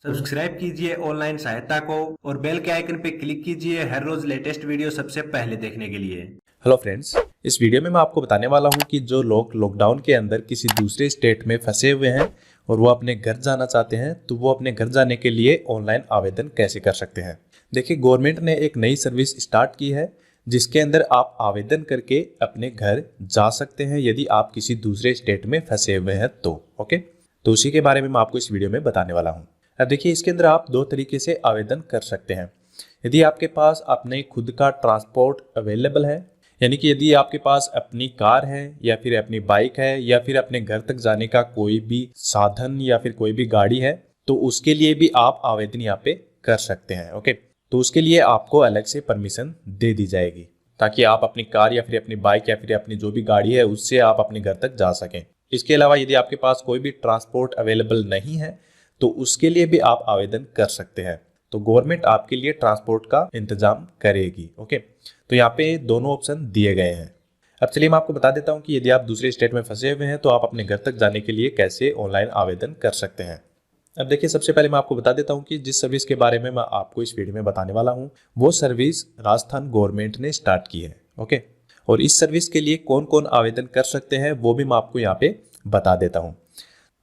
Subscribe कीजिए online सहायता को और बेल के आइकन पर क्लिक कीजिए हर रोज लेटेस्ट वीडियो सबसे पहले देखने के लिए। हेलो फ्रेंड्स, इस वीडियो में मैं आपको बताने वाला हूं कि जो लोग लॉकडाउन के अंदर किसी दूसरे स्टेट में फंसे हुए हैं और वो अपने घर जाना चाहते हैं तो वो अपने घर जाने के लिए ऑनलाइन आवेदन कैसे कर सकते हैं। देखिए, गवर्नमेंट ने एक नई सर्विस स्टार्ट की है जिसके अंदर आप आवेदन करके अपने घर जा सकते हैं यदि आप किसी दूसरे स्टेट में फंसे हुए हैं ओके, तो उसी के बारे में मैं आपको इस वीडियो में बताने वाला हूँ। अब देखिए, इसके अंदर आप दो तरीके से आवेदन कर सकते हैं। यदि आपके पास अपने खुद का ट्रांसपोर्ट अवेलेबल है, यानी कि यदि आपके पास अपनी कार है या फिर अपनी बाइक है या फिर अपने घर तक जाने का कोई भी साधन या फिर कोई भी गाड़ी है, तो उसके लिए भी आप आवेदन यहाँ पे कर सकते हैं। ओके, तो उसके लिए आपको अलग से परमिशन दे दी जाएगी ताकि आप अपनी कार या फिर अपनी बाइक या फिर अपनी जो भी गाड़ी है उससे आप अपने घर तक जा सकें। इसके अलावा यदि आपके पास कोई भी ट्रांसपोर्ट अवेलेबल नहीं है तो उसके लिए भी आप आवेदन कर सकते हैं। तो गवर्नमेंट आपके लिए ट्रांसपोर्ट का इंतजाम करेगी। ओके, तो यहाँ पे दोनों ऑप्शन दिए गए हैं। अब चलिए मैं आपको बता देता हूँ कि यदि आप दूसरे स्टेट में फंसे हुए हैं तो आप अपने घर तक जाने के लिए कैसे ऑनलाइन आवेदन कर सकते हैं। अब देखिए, सबसे पहले मैं आपको बता देता हूँ कि जिस सर्विस के बारे में मैं आपको इस वीडियो में बताने वाला हूँ वो सर्विस राजस्थान गवर्नमेंट ने स्टार्ट की है। ओके, और इस सर्विस के लिए कौन कौन आवेदन कर सकते हैं वो भी मैं आपको यहाँ पे बता देता हूँ।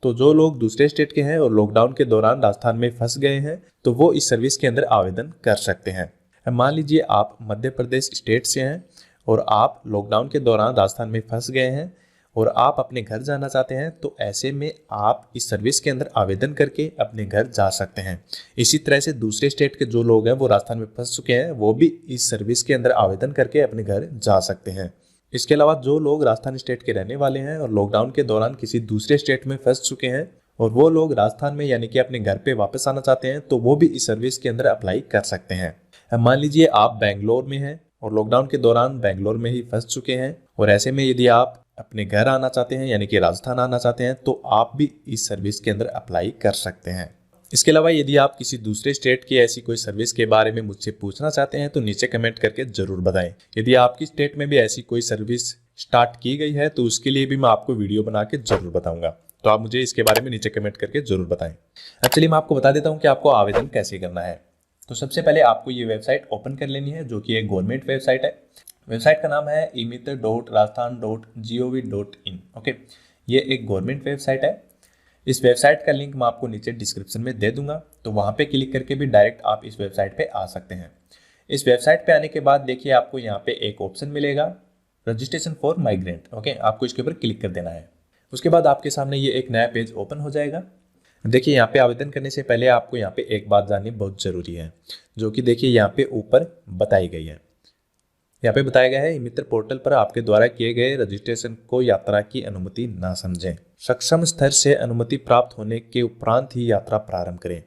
तो जो लोग दूसरे स्टेट के हैं और लॉकडाउन के दौरान राजस्थान में फंस गए हैं तो वो इस सर्विस के अंदर आवेदन कर सकते हैं। मान लीजिए आप मध्य प्रदेश स्टेट से हैं और आप लॉकडाउन के दौरान राजस्थान में फंस गए हैं और आप अपने घर जाना चाहते हैं, तो ऐसे में आप इस सर्विस के अंदर आवेदन करके अपने घर जा सकते हैं। इसी तरह से दूसरे स्टेट के जो लोग हैं वो राजस्थान में फंस चुके हैं वो भी इस सर्विस के अंदर आवेदन करके अपने घर जा सकते हैं। इसके अलावा जो लोग राजस्थान स्टेट के रहने वाले हैं और लॉकडाउन के दौरान किसी दूसरे स्टेट में फंस चुके हैं और वो लोग राजस्थान में यानी कि अपने घर पे वापस आना चाहते हैं तो वो भी इस सर्विस के अंदर अप्लाई कर सकते हैं। मान लीजिए आप बेंगलोर में हैं और लॉकडाउन के दौरान बेंगलोर में ही फंस चुके हैं और ऐसे में यदि आप अपने घर आना चाहते हैं यानी कि राजस्थान आना चाहते हैं तो आप भी इस सर्विस के अंदर अप्लाई कर सकते हैं। इसके अलावा यदि आप किसी दूसरे स्टेट की ऐसी कोई सर्विस के बारे में मुझसे पूछना चाहते हैं तो नीचे कमेंट करके जरूर बताएं। यदि आपकी स्टेट में भी ऐसी कोई सर्विस स्टार्ट की गई है तो उसके लिए भी मैं आपको वीडियो बना के जरूर बताऊंगा, तो आप मुझे इसके बारे में नीचे कमेंट करके जरूर बताएं। अब चलिए मैं आपको बता देता हूं कि आपको आवेदन कैसे करना है। तो सबसे पहले आपको ये वेबसाइट ओपन कर लेनी है जो कि एक गवर्नमेंट वेबसाइट है। वेबसाइट का नाम है imiत्र.rajasthan.gov.in। ओके, ये एक गवर्नमेंट वेबसाइट है। इस वेबसाइट का लिंक मैं आपको नीचे डिस्क्रिप्शन में दे दूंगा, तो वहां पे क्लिक करके भी डायरेक्ट आप इस वेबसाइट पे आ सकते हैं। इस वेबसाइट पे आने के बाद देखिए आपको यहाँ पे एक ऑप्शन मिलेगा रजिस्ट्रेशन फॉर माइग्रेंट। ओके, आपको इसके ऊपर क्लिक कर देना है। उसके बाद आपके सामने ये एक नया पेज ओपन हो जाएगा। देखिए, यहाँ पे आवेदन करने से पहले आपको यहाँ पे एक बात जाननी बहुत जरूरी है जो कि देखिए यहाँ पे ऊपर बताई गई है। यहाँ पे बताया गया है, मित्र पोर्टल पर आपके द्वारा किए गए रजिस्ट्रेशन को यात्रा की अनुमति ना समझें। सक्षम स्तर से अनुमति प्राप्त होने के उपरांत ही यात्रा प्रारंभ करें।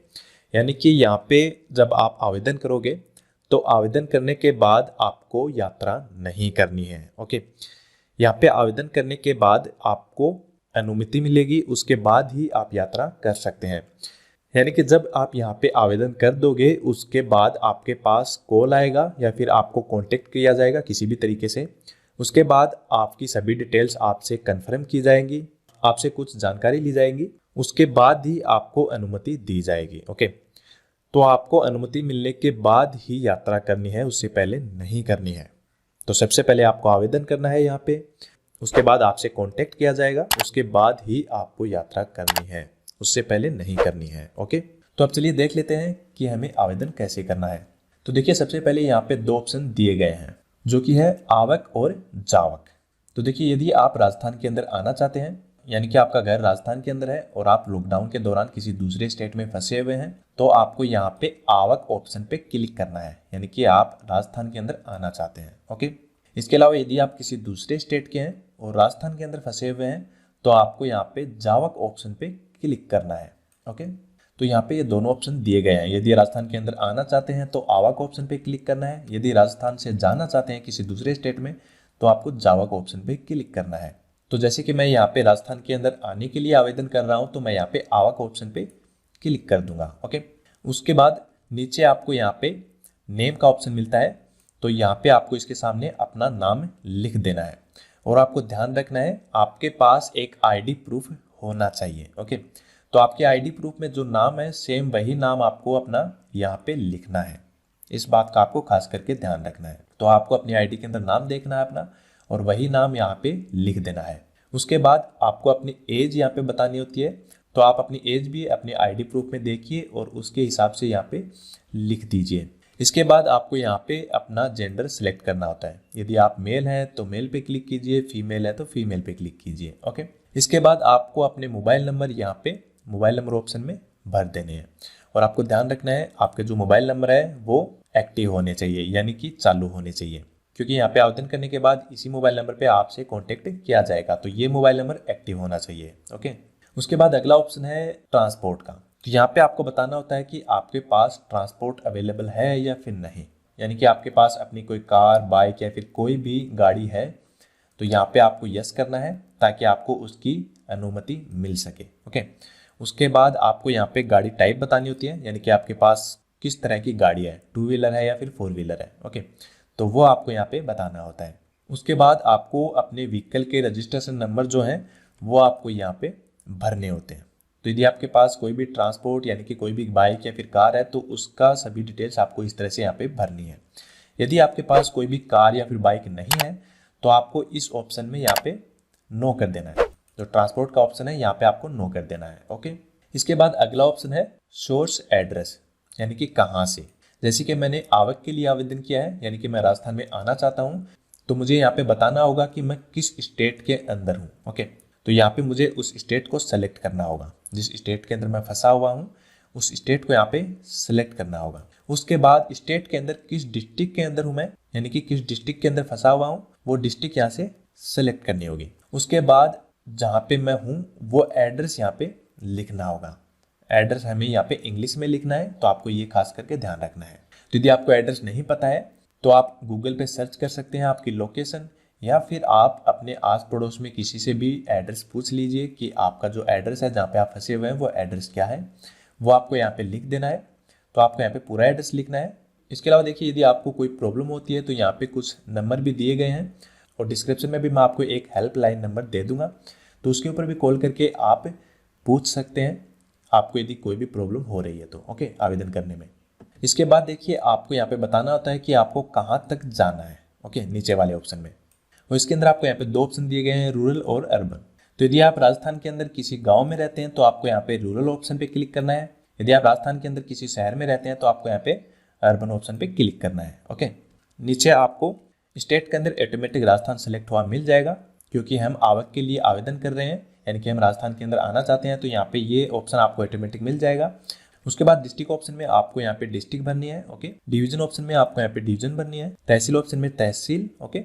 यानी कि यहाँ पे जब आप आवेदन करोगे तो आवेदन करने के बाद आपको यात्रा नहीं करनी है। ओके, यहाँ पे आवेदन करने के बाद आपको अनुमति मिलेगी, उसके बाद ही आप यात्रा कर सकते हैं। यानी कि जब आप यहाँ पे आवेदन कर दोगे उसके बाद आपके पास कॉल आएगा या फिर आपको कांटेक्ट किया जाएगा किसी भी तरीके से। उसके बाद आपकी सभी डिटेल्स आपसे कंफर्म की जाएंगी, आपसे कुछ जानकारी ली जाएगी, उसके बाद ही आपको अनुमति दी जाएगी। ओके, तो आपको अनुमति मिलने के बाद ही यात्रा करनी है, उससे पहले नहीं करनी है। तो सबसे पहले आपको आवेदन करना है यहाँ पे, उसके बाद आपसे कांटेक्ट किया जाएगा, उसके बाद ही आपको यात्रा करनी है, उससे पहले नहीं करनी है। ओके, तो अब चलिए देख लेते हैं कि हमें आवेदन कैसे करना है। तो देखिए, सबसे पहले यहाँ पे दो ऑप्शन दिए गए हैं जो कि है आवक और जावक। तो देखिए, यदि आप राजस्थान के अंदर आना चाहते हैं यानी कि आपका घर राजस्थान के अंदर है और आप लॉकडाउन के दौरान किसी दूसरे स्टेट में फंसे हुए हैं तो आपको यहाँ पे आवक ऑप्शन पे क्लिक करना है, यानी कि आप राजस्थान के अंदर आना चाहते हैं। ओके, इसके अलावा यदि आप किसी दूसरे स्टेट के हैं और राजस्थान के अंदर फंसे हुए हैं तो आपको यहाँ पे जावक ऑप्शन पे क्लिक करना है। ओके, तो यहाँ पे ये दोनों ऑप्शन दिए गए हैं। यदि राजस्थान के अंदर आना चाहते हैं तो आवक ऑप्शन पे क्लिक करना है, यदि राजस्थान से जाना चाहते हैं किसी दूसरे स्टेट में तो आपको जावक ऑप्शन पे क्लिक करना है। तो जैसे कि मैं यहाँ पे राजस्थान के अंदर आने के लिए आवेदन कर रहा हूँ तो मैं यहाँ पे आवक ऑप्शन पे क्लिक कर दूंगा। ओके, उसके बाद नीचे आपको यहाँ पे नेम का ऑप्शन मिलता है, तो यहाँ पे आपको इसके सामने अपना नाम लिख देना है और आपको ध्यान रखना है आपके पास एक आईडी प्रूफ होना चाहिए। ओके, तो आपके आईडी प्रूफ में जो नाम है सेम वही नाम आपको अपना यहाँ पे लिखना है। इस बात का आपको खास करके ध्यान रखना है। तो आपको अपनी आईडी के अंदर नाम देखना है अपना और वही नाम यहाँ पे लिख देना है। उसके बाद आपको अपनी एज यहाँ पे बतानी होती है, तो आप अपनी एज भी अपनी आईडी प्रूफ में देखिए और उसके हिसाब से यहाँ पे लिख दीजिए। इसके बाद आपको यहाँ पे अपना जेंडर सिलेक्ट करना होता है। यदि आप मेल हैं तो मेल पे क्लिक कीजिए, फीमेल है तो फीमेल पे क्लिक कीजिए। ओके, इसके बाद आपको अपने मोबाइल नंबर यहाँ पे मोबाइल नंबर ऑप्शन में भर देने हैं और आपको ध्यान रखना है आपके जो मोबाइल नंबर है वो एक्टिव होने चाहिए, यानी कि चालू होने चाहिए, क्योंकि यहाँ पे आवेदन करने के बाद इसी मोबाइल नंबर पे आपसे कांटेक्ट किया जाएगा। तो ये मोबाइल नंबर एक्टिव होना चाहिए। ओके, उसके बाद अगला ऑप्शन है ट्रांसपोर्ट का। तो यहाँ पे आपको बताना होता है कि आपके पास ट्रांसपोर्ट अवेलेबल है या फिर नहीं, यानी कि आपके पास अपनी कोई कार, बाइक या फिर कोई भी गाड़ी है। तो यहाँ पे आपको यस करना है ताकि आपको उसकी अनुमति मिल सके। ओके, उसके बाद आपको यहाँ पे गाड़ी टाइप बतानी होती है, यानी कि आपके पास किस तरह की गाड़ी है, 2 व्हीलर है या फिर 4 व्हीलर है। ओके, तो वो आपको यहाँ पे बताना होता है। उसके बाद आपको अपने व्हीकल के रजिस्ट्रेशन नंबर जो हैं वो आपको यहाँ पे भरने होते हैं। तो यदि आपके पास कोई भी ट्रांसपोर्ट यानी कि कोई भी बाइक या फिर कार है तो उसका सभी डिटेल्स आपको इस तरह से यहाँ पे भरनी है। यदि आपके पास कोई भी कार या फिर बाइक नहीं है तो आपको इस ऑप्शन में यहाँ पे नो कर देना है। जो ट्रांसपोर्ट का ऑप्शन है यहाँ पे आपको नो कर देना है। ओके, इसके बाद अगला ऑप्शन है सोर्स एड्रेस, यानी कि कहाँ से। जैसे कि मैंने आवक के लिए आवेदन किया है, यानी कि मैं राजस्थान में आना चाहता हूँ, तो मुझे यहाँ पे बताना होगा कि मैं किस स्टेट के अंदर हूँ। ओके, तो यहाँ पे मुझे उस स्टेट को सेलेक्ट करना होगा। जिस स्टेट के अंदर मैं फंसा हुआ हूँ उस स्टेट को यहाँ पे सेलेक्ट करना होगा। उसके बाद स्टेट के अंदर किस डिस्ट्रिक्ट के अंदर हूँ मैं, यानी कि किस डिस्ट्रिक्ट के अंदर फंसा हुआ हूँ, वो डिस्ट्रिक्ट यहाँ से सेलेक्ट करनी होगी। उसके बाद जहाँ पे मैं हूँ वो एड्रेस यहाँ पे लिखना होगा। एड्रेस हमें यहाँ पे इंग्लिश में लिखना है, तो आपको ये खास करके ध्यान रखना है। तो यदि आपको एड्रेस नहीं पता है तो आप गूगल पे सर्च कर सकते हैं आपकी लोकेशन, या फिर आप अपने आस पड़ोस में किसी से भी एड्रेस पूछ लीजिए कि आपका जो एड्रेस है जहाँ पे आप फंसे हुए हैं वो एड्रेस क्या है, वो आपको यहाँ पे लिख देना है। तो आपको यहाँ पे पूरा एड्रेस लिखना है। इसके अलावा देखिए, यदि आपको कोई प्रॉब्लम होती है तो यहाँ पे कुछ नंबर भी दिए गए हैं और डिस्क्रिप्शन में भी मैं आपको एक हेल्पलाइन नंबर दे दूंगा, तो उसके ऊपर भी कॉल करके आप पूछ सकते हैं आपको यदि कोई भी प्रॉब्लम हो रही है तो। ओके, आवेदन करने में। इसके बाद देखिए, आपको यहाँ पे बताना होता है कि आपको कहाँ तक जाना है। ओके, नीचे वाले ऑप्शन में। और इसके अंदर आपको यहाँ पे 2 ऑप्शन दिए गए हैं, रूरल और अर्बन। तो यदि आप राजस्थान के अंदर किसी गांव में रहते हैं तो आपको यहाँ पे रूरल ऑप्शन पे क्लिक करना है। यदि आप राजस्थान के अंदर किसी शहर में रहते हैं तो आपको यहाँ पे अर्बन ऑप्शन पे क्लिक करना है। ओके, नीचे आपको स्टेट के अंदर ऑटोमेटिक राजस्थान सेलेक्ट हुआ मिल जाएगा, क्योंकि हम आवक के लिए आवेदन कर रहे हैं, यानी कि हम राजस्थान के अंदर आना चाहते हैं, तो यहाँ पे ये ऑप्शन आपको ऑटोमेटिक मिल जाएगा। उसके बाद डिस्ट्रिक्ट ऑप्शन में आपको यहाँ पे डिस्ट्रिक्ट भरनी है। ओके, डिवीजन ऑप्शन में आपको यहाँ पे डिवीजन भरनी है, तहसील ऑप्शन में तहसील। ओके,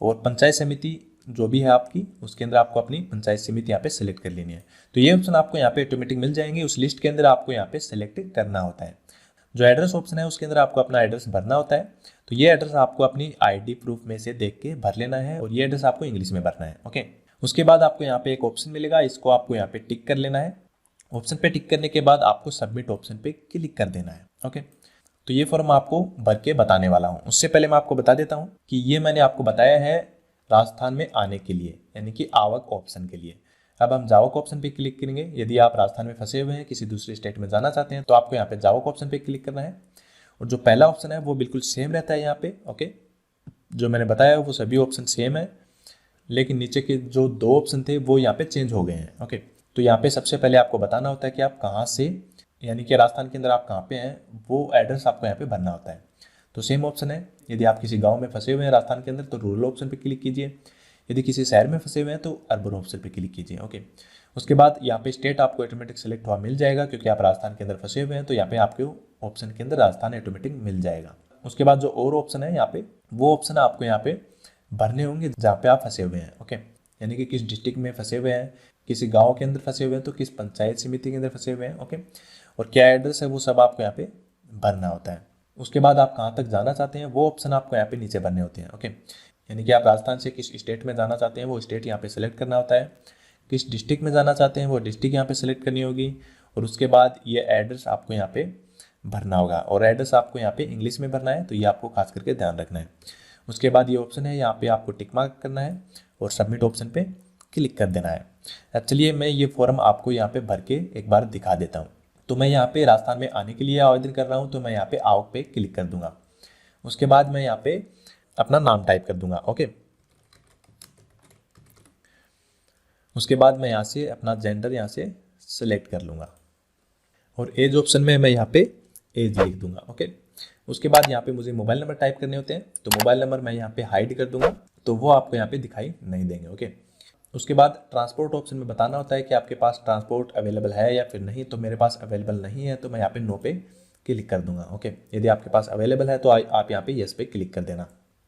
और पंचायत समिति जो भी है आपकी, उसके अंदर आपको अपनी पंचायत समिति यहाँ पे सेलेक्ट कर लेनी है। तो ये ऑप्शन आपको यहाँ पे ऑटोमेटिक मिल जाएंगे। उस लिस्ट के अंदर आपको यहाँ पे सेलेक्ट करना होता है। जो एड्रेस ऑप्शन है उसके अंदर आपको अपना एड्रेस भरना होता है। तो ये एड्रेस आपको अपनी आईडी प्रूफ में से देख के भर लेना है और ये एड्रेस आपको इंग्लिश में भरना है। ओके, उसके बाद आपको यहाँ पे एक ऑप्शन मिलेगा, इसको आपको यहाँ पे टिक कर लेना है। ऑप्शन पे टिक करने के बाद आपको सबमिट ऑप्शन पे क्लिक कर देना है। ओके, तो ये फॉर्म आपको भर के बताने वाला हूँ। उससे पहले मैं आपको बता देता हूँ कि ये मैंने आपको बताया है राजस्थान में आने के लिए, यानी कि आवक ऑप्शन के लिए। अब हम जावक ऑप्शन पे क्लिक करेंगे। यदि आप राजस्थान में फंसे हुए हैं, किसी दूसरे स्टेट में जाना चाहते हैं, तो आपको यहाँ पे जावक ऑप्शन पे क्लिक करना है। और जो पहला ऑप्शन है वो बिल्कुल सेम रहता है यहाँ पे। ओके, जो मैंने बताया वो सभी ऑप्शन सेम है, लेकिन नीचे के जो 2 ऑप्शन थे वो यहाँ पे चेंज हो गए हैं। ओके, तो यहाँ पे सबसे पहले आपको बताना होता है कि आप कहाँ से, यानी कि राजस्थान के अंदर आप कहाँ पे हैं, वो एड्रेस आपको यहाँ पे भरना होता है। तो सेम ऑप्शन है। यदि आप किसी गांव में फंसे हुए हैं राजस्थान के अंदर तो रूरल ऑप्शन पे क्लिक कीजिए। यदि किसी शहर में फंसे हुए हैं तो अर्बन ऑप्शन पे क्लिक कीजिए। ओके, उसके बाद यहाँ पे स्टेट आपको ऑटोमेटिक सेलेक्ट हुआ मिल जाएगा, क्योंकि आप राजस्थान के अंदर फंसे हुए हैं, तो यहाँ पे आपके ऑप्शन के अंदर राजस्थान ऑटोमेटिक मिल जाएगा। उसके बाद जो और ऑप्शन है यहाँ पे, वो ऑप्शन आपको यहाँ पे भरने होंगे जहाँ पे आप फंसे हुए हैं। ओके, यानी कि किस डिस्ट्रिक्ट में फंसे हुए हैं, किसी गांव के अंदर फंसे हुए हैं, तो किस पंचायत समिति के अंदर फंसे हुए हैं। ओके, और क्या एड्रेस है वो सब आपको यहाँ पे भरना होता है। उसके बाद आप कहाँ तक जाना चाहते हैं वो ऑप्शन आपको यहाँ पे नीचे भरने होते हैं। ओके, यानी कि आप राजस्थान से किस स्टेट में जाना चाहते हैं वो स्टेट यहाँ पे सेलेक्ट करना होता है, किस डिस्ट्रिक्ट में जाना चाहते हैं वो डिस्ट्रिक्ट यहाँ पे सेलेक्ट करनी होगी, और उसके बाद ये एड्रेस आपको यहाँ पे भरना होगा। और एड्रेस आपको यहाँ पे इंग्लिश में भरना है, तो ये आपको खास करके ध्यान रखना है। उसके बाद ये ऑप्शन है, यहाँ पे आपको टिक मार्क करना है और सबमिट ऑप्शन पे क्लिक कर देना है। अब चलिए मैं ये फॉर्म आपको यहाँ पे भर के एक बार दिखा देता हूँ। तो मैं यहाँ पे राजस्थान में आने के लिए आवेदन कर रहा हूँ, तो मैं यहाँ पे आओ पे क्लिक कर दूंगा। उसके बाद मैं यहाँ पे अपना नाम टाइप कर दूंगा। ओके, उसके बाद मैं यहाँ से अपना जेंडर यहाँ से सिलेक्ट कर लूँगा और एज ऑप्शन में मैं यहाँ पे एज लिख दूंगा। ओके, उसके बाद यहाँ पे मुझे मोबाइल नंबर टाइप करने होते हैं, तो मोबाइल नंबर मैं यहाँ पे हाइड कर दूंगा, तो वो आपको यहाँ पे दिखाई नहीं देंगे। ओके, उसके बाद ट्रांसपोर्ट ऑप्शन में बताना होता है कि आपके पास ट्रांसपोर्ट अवेलेबल है या फिर नहीं। तो मेरे पास अवेलेबल नहीं है, तो मैं यहाँ पे नो पे क्लिक कर दूंगा। ओके, यदि आपके पास अवेलेबल है तो आप यहाँ पे येस पे क्लिक कर देना।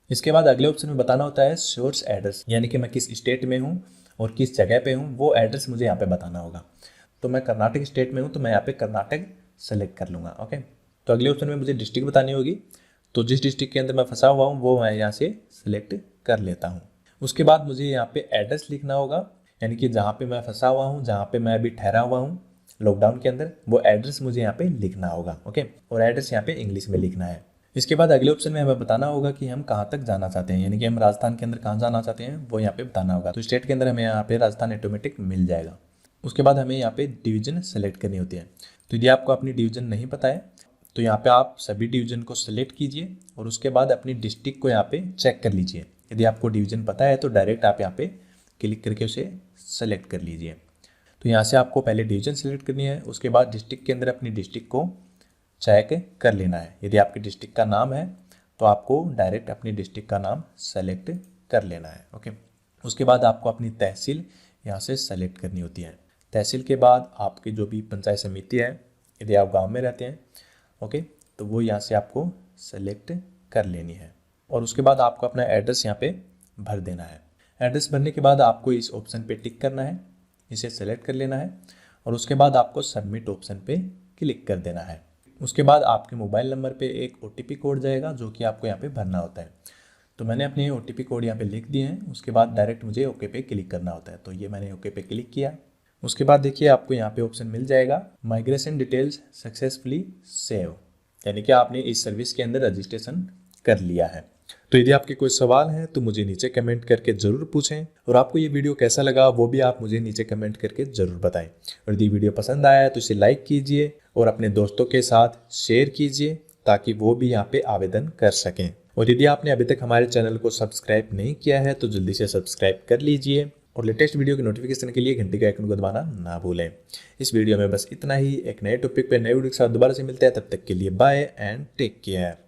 इसके बाद अगले ऑप्शन में बताना होता है सोर्स एड्रेस, यानी कि मैं किस स्टेट में हूँ और किस जगह पे हूँ, वो एड्रेस मुझे यहाँ पे बताना होगा। तो मैं कर्नाटक स्टेट में हूँ, तो मैं यहाँ पे कर्नाटक सेलेक्ट कर लूँगा। ओके, तो अगले ऑप्शन में मुझे डिस्ट्रिक्ट बतानी होगी, तो जिस डिस्ट्रिक्ट के अंदर मैं फंसा हुआ हूँ वो मैं यहाँ से सिलेक्ट कर लेता हूँ। उसके बाद मुझे यहाँ पे एड्रेस लिखना होगा, यानी कि जहाँ पे मैं फंसा हुआ हूँ, जहाँ पे मैं अभी ठहरा हुआ हूँ लॉकडाउन के अंदर, वो एड्रेस मुझे यहाँ पे लिखना होगा। ओके, और एड्रेस यहाँ पे इंग्लिश में लिखना है। इसके बाद अगले ऑप्शन में हमें बताना होगा कि हम कहाँ तक जाना चाहते हैं, यानी कि हम राजस्थान के अंदर कहाँ जाना चाहते हैं वो यहाँ पे बताना होगा। तो स्टेट के अंदर हमें यहाँ पे राजस्थान ऑटोमेटिक मिल जाएगा। उसके बाद हमें यहाँ पे डिवीजन सेलेक्ट करनी होती है। तो यदि आपको अपनी डिवीजन नहीं पता है तो यहाँ पे आप सभी डिवीजन को सेलेक्ट कीजिए और उसके बाद अपनी डिस्ट्रिक्ट को यहाँ पे चेक कर लीजिए। यदि आपको डिवीजन पता है तो डायरेक्ट आप यहाँ पे क्लिक करके उसे सेलेक्ट कर लीजिए। तो यहाँ से आपको पहले डिवीजन सेलेक्ट करनी है, उसके बाद डिस्ट्रिक्ट के अंदर अपनी डिस्ट्रिक्ट को चेक कर लेना है। यदि आपके डिस्ट्रिक्ट का नाम है तो आपको डायरेक्ट अपनी डिस्ट्रिक्ट का नाम सेलेक्ट कर लेना है। ओके, उसके बाद आपको अपनी तहसील यहाँ से सेलेक्ट करनी होती है। तहसील के बाद आपकी जो भी पंचायत समिति है, यदि आप गांव में रहते हैं, ओके, तो वो यहाँ से आपको सेलेक्ट कर लेनी है। और उसके बाद आपको अपना एड्रेस यहाँ पे भर देना है। एड्रेस भरने के बाद आपको इस ऑप्शन पे टिक करना है, इसे सेलेक्ट कर लेना है और उसके बाद आपको सबमिट ऑप्शन पे क्लिक कर देना है। उसके बाद आपके मोबाइल नंबर पे एक OTP कोड जाएगा जो कि आपको यहाँ पे भरना होता है। तो मैंने अपने OTP कोड यहाँ पे लिख दिए हैं। उसके बाद डायरेक्ट मुझे ओके पे क्लिक करना होता है, तो ये मैंने ओके पे क्लिक किया। उसके बाद देखिए आपको यहाँ पे ऑप्शन मिल जाएगा माइग्रेशन डिटेल्स सक्सेसफुली सेव, यानी कि आपने इस सर्विस के अंदर रजिस्ट्रेशन कर लिया है। तो यदि आपके कोई सवाल हैं तो मुझे नीचे कमेंट करके ज़रूर पूछें और आपको ये वीडियो कैसा लगा वो भी आप मुझे नीचे कमेंट करके ज़रूर बताएं। और यदि वीडियो पसंद आया तो इसे लाइक कीजिए और अपने दोस्तों के साथ शेयर कीजिए ताकि वो भी यहाँ पे आवेदन कर सकें। और यदि आपने अभी तक हमारे चैनल को सब्सक्राइब नहीं किया है तो जल्दी से सब्सक्राइब कर लीजिए और लेटेस्ट वीडियो की नोटिफिकेशन के लिए घंटी के आइकन को दबाना ना भूलें। इस वीडियो में बस इतना ही। एक नए टॉपिक पे नए वीडियो के साथ दोबारा से मिलते हैं, तब तक के लिए बाय एंड टेक केयर।